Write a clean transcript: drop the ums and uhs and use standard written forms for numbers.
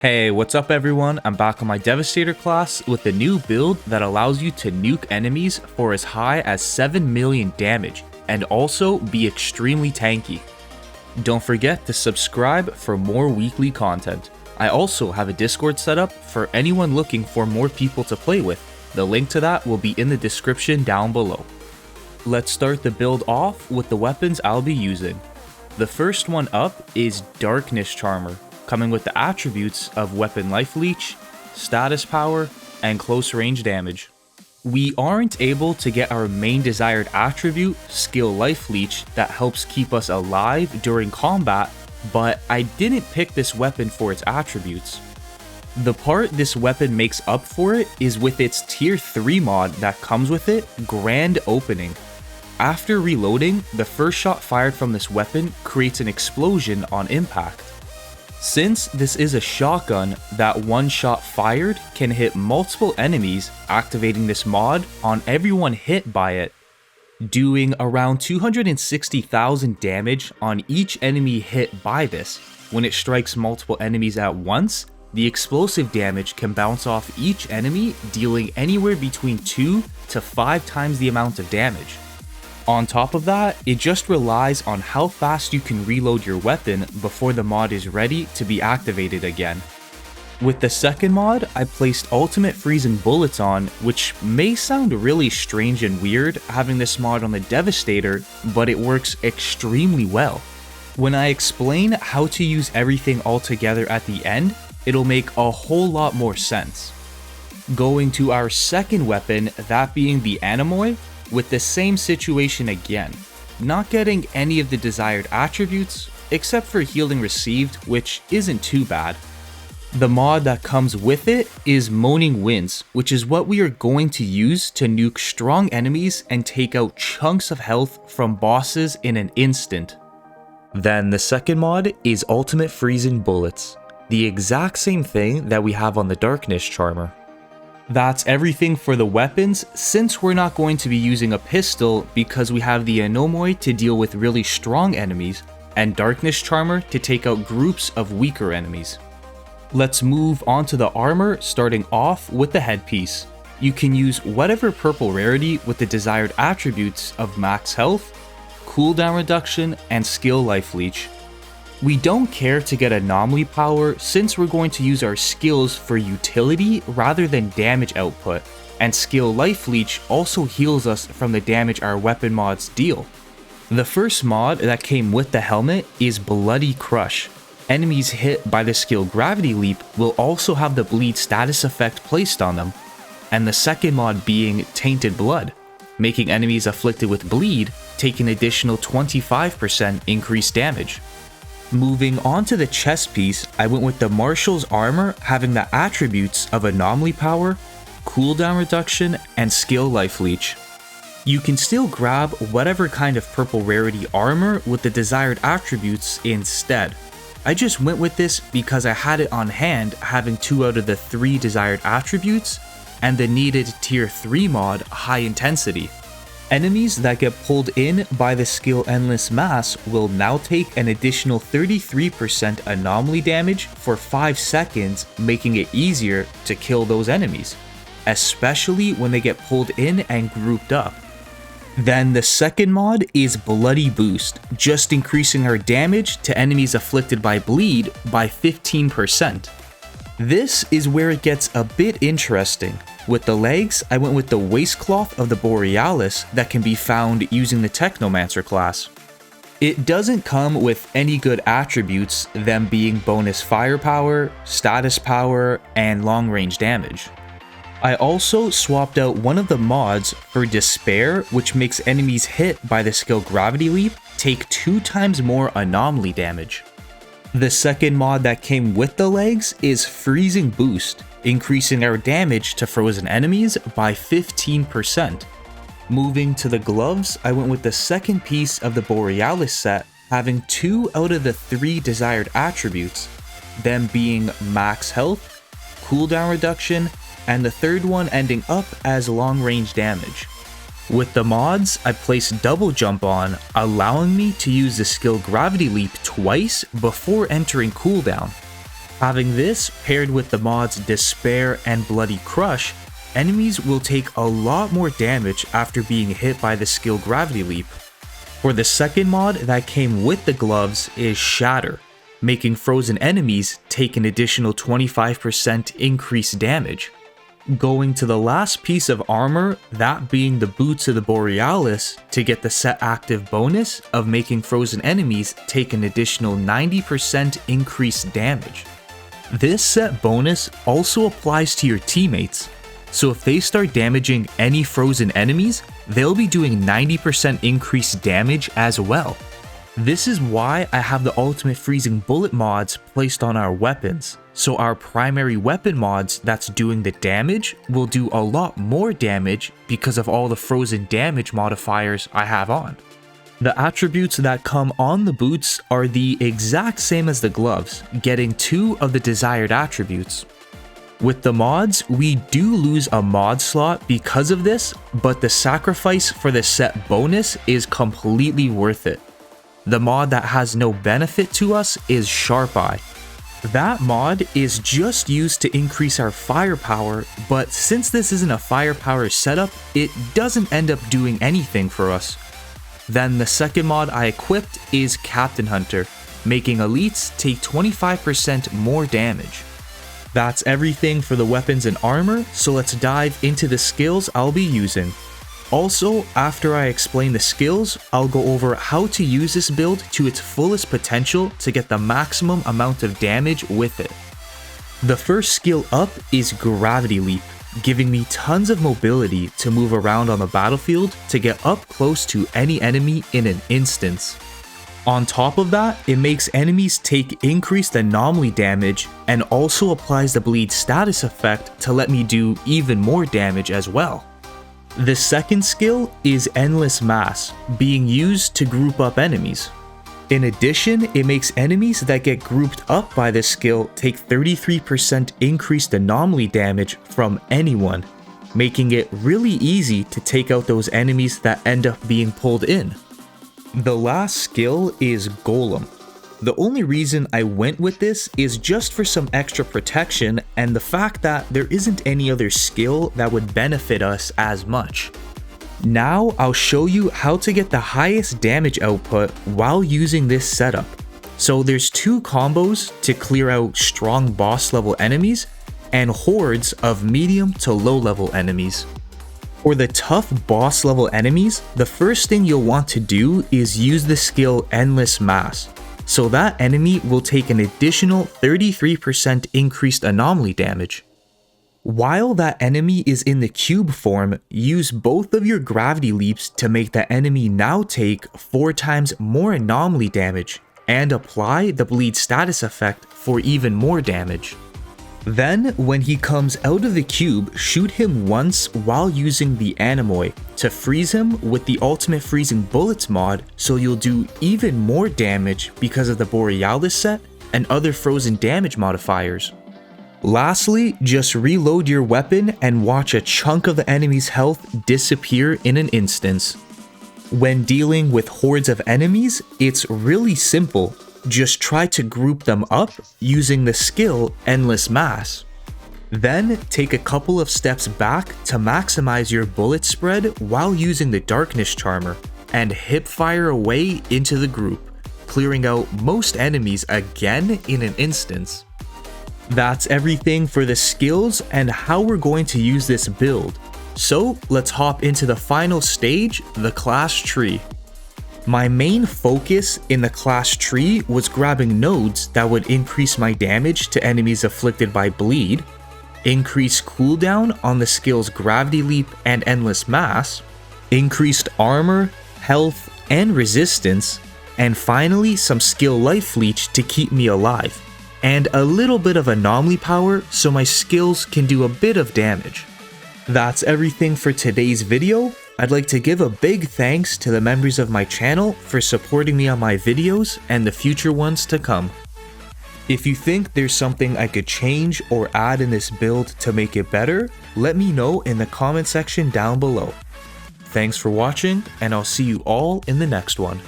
Hey, what's up everyone? I'm back on my Devastator class with a new build that allows you to nuke enemies for as high as 7 million damage and also be extremely tanky. Don't forget to subscribe for more weekly content. I also have a Discord set up for anyone looking for more people to play with. The link to that will be in the description down below. Let's start the build off with the weapons I'll be using. The first one up is Darkness Charmer, coming with the attributes of Weapon Life Leech, Status Power, and Close Range Damage. We aren't able to get our main desired attribute, Skill Life Leech, that helps keep us alive during combat, but I didn't pick this weapon for its attributes. The part this weapon makes up for it is with its tier 3 mod that comes with it, Grand Opening. After reloading, the first shot fired from this weapon creates an explosion on impact. Since this is a shotgun, that one shot fired can hit multiple enemies, activating this mod on everyone hit by it, doing around 260,000 damage on each enemy hit by this. When it strikes multiple enemies at once, the explosive damage can bounce off each enemy, dealing anywhere between 2 to 5 times the amount of damage. On top of that, it just relies on how fast you can reload your weapon before the mod is ready to be activated again. With the second mod, I placed Ultimate Freezing Bullets on, which may sound really strange and weird having this mod on the Devastator, but it works extremely well. When I explain how to use everything all together at the end, it'll make a whole lot more sense. Going to our second weapon, that being the Anemoy, with the same situation again, not getting any of the desired attributes, except for healing received, which isn't too bad. The mod that comes with it is Moaning Winds, which is what we are going to use to nuke strong enemies and take out chunks of health from bosses in an instant. Then the second mod is Ultimate Freezing Bullets, the exact same thing that we have on the Darkness Charmer. That's everything for the weapons, since we're not going to be using a pistol because we have the Anemoy to deal with really strong enemies, and Darkness Charmer to take out groups of weaker enemies. Let's move on to the armor, starting off with the headpiece. You can use whatever purple rarity with the desired attributes of max health, cooldown reduction, and skill life leech. We don't care to get anomaly power since we're going to use our skills for utility rather than damage output, and skill life leech also heals us from the damage our weapon mods deal. The first mod that came with the helmet is Bloody Crush. Enemies hit by the skill Gravity Leap will also have the bleed status effect placed on them, and the second mod being Tainted Blood, making enemies afflicted with bleed take an additional 25% increased damage. Moving on to the chest piece, I went with the Marshal's armor having the attributes of anomaly power, cooldown reduction, and skill life leech. You can still grab whatever kind of purple rarity armor with the desired attributes instead. I just went with this because I had it on hand having 2 out of the 3 desired attributes and the needed tier 3 mod High Intensity. Enemies that get pulled in by the skill Endless Mass will now take an additional 33% anomaly damage for 5 seconds, making it easier to kill those enemies, especially when they get pulled in and grouped up. Then the second mod is Bloody Boost, just increasing our damage to enemies afflicted by bleed by 15%. This is where it gets a bit interesting. With the legs, I went with the Waistcloth of the Borealis that can be found using the Technomancer class. It doesn't come with any good attributes, them being bonus firepower, status power, and long range damage. I also swapped out one of the mods for Despair, which makes enemies hit by the skill Gravity Leap take 2 times more anomaly damage. The second mod that came with the legs is Freezing Boost, increasing our damage to frozen enemies by 15%. Moving to the gloves, I went with the second piece of the Borealis set, having 2 out of the 3 desired attributes, them being max health, cooldown reduction, and the third one ending up as long range damage. With the mods, I placed double jump on, allowing me to use the skill Gravity Leap twice before entering cooldown. Having this paired with the mods Despair and Bloody Crush, enemies will take a lot more damage after being hit by the skill Gravity Leap. For the second mod that came with the gloves is Shatter, making frozen enemies take an additional 25% increased damage. Going to the last piece of armor, that being the Boots of the Borealis, to get the set active bonus of making frozen enemies take an additional 90% increased damage. This set bonus also applies to your teammates, so if they start damaging any frozen enemies, they'll be doing 90% increased damage as well. This is why I have the Ultimate Freezing Bullet mods placed on our weapons, so our primary weapon mods that's doing the damage will do a lot more damage because of all the frozen damage modifiers I have on. The attributes that come on the boots are the exact same as the gloves, getting 2 of the desired attributes. With the mods, we do lose a mod slot because of this, but the sacrifice for the set bonus is completely worth it. The mod that has no benefit to us is Sharp Eye. That mod is just used to increase our firepower, but since this isn't a firepower setup, it doesn't end up doing anything for us. Then the second mod I equipped is Captain Hunter, making elites take 25% more damage. That's everything for the weapons and armor, so let's dive into the skills I'll be using. Also, after I explain the skills, I'll go over how to use this build to its fullest potential to get the maximum amount of damage with it. The first skill up is Gravity Leap, giving me tons of mobility to move around on the battlefield to get up close to any enemy in an instance. On top of that, it makes enemies take increased anomaly damage and also applies the bleed status effect to let me do even more damage as well. The second skill is Endless Mass, being used to group up enemies. In addition, it makes enemies that get grouped up by this skill take 33% increased anomaly damage from anyone, making it really easy to take out those enemies that end up being pulled in. The last skill is Golem. The only reason I went with this is just for some extra protection and the fact that there isn't any other skill that would benefit us as much. Now I'll show you how to get the highest damage output while using this setup. So there's 2 combos to clear out strong boss level enemies and hordes of medium to low level enemies. For the tough boss level enemies, the first thing you'll want to do is use the skill Endless Mass, so that enemy will take an additional 33% increased anomaly damage. While that enemy is in the cube form, use both of your gravity leaps to make the enemy now take 4 times more anomaly damage, and apply the bleed status effect for even more damage. Then, when he comes out of the cube, shoot him once while using the Anemoy to freeze him with the Ultimate Freezing Bullets mod, so you'll do even more damage because of the Borealis set and other frozen damage modifiers. Lastly, just reload your weapon and watch a chunk of the enemy's health disappear in an instance. When dealing with hordes of enemies, it's really simple. Just try to group them up using the skill Endless Mass. Then take a couple of steps back to maximize your bullet spread while using the Darkness Charmer, and hip fire away into the group, clearing out most enemies again in an instance. That's everything for the skills and how we're going to use this build. So let's hop into the final stage, the class tree. My main focus in the class tree was grabbing nodes that would increase my damage to enemies afflicted by bleed, increase cooldown on the skills Gravity Leap and Endless Mass, increased armor, health, and resistance, and finally some skill Life Leech to keep me alive, and a little bit of anomaly power so my skills can do a bit of damage. That's everything for today's video. I'd like to give a big thanks to the members of my channel for supporting me on my videos and the future ones to come. If you think there's something I could change or add in this build to make it better, let me know in the comment section down below. Thanks for watching, and I'll see you all in the next one.